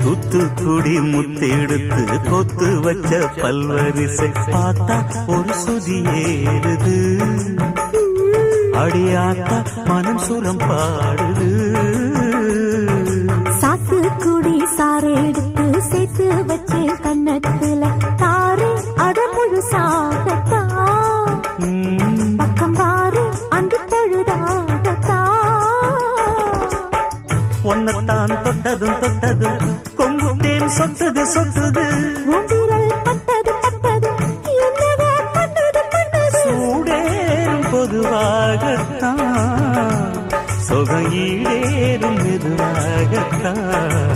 தூத்துக்குடி முத்தெடுத்து கொத்து வச்ச பல்வரிசை பார்த்தா ஒரு சுதி ஏறுது அடியாத்தா மனம் சுரம் பாடுது சாத்துக்குடி சாறு எடுத்து சேர்த்து வச்சு கண்ணத்துல தாரு அத முழுசாகத்தா பக்கம் பாரு அந்த பழுதாகத்தா ஒன்னத்தான் தொட்டதும் தொட்டதும் கொங்கு தேன் சொத்தது சொத்தது உதிரல் பட்டது பட்டது என்னவோ பண்ணது பண்ணது சூடேறும் பொதுவாகத்தான் சொகையீடேறும் மெதுவாகத்தான்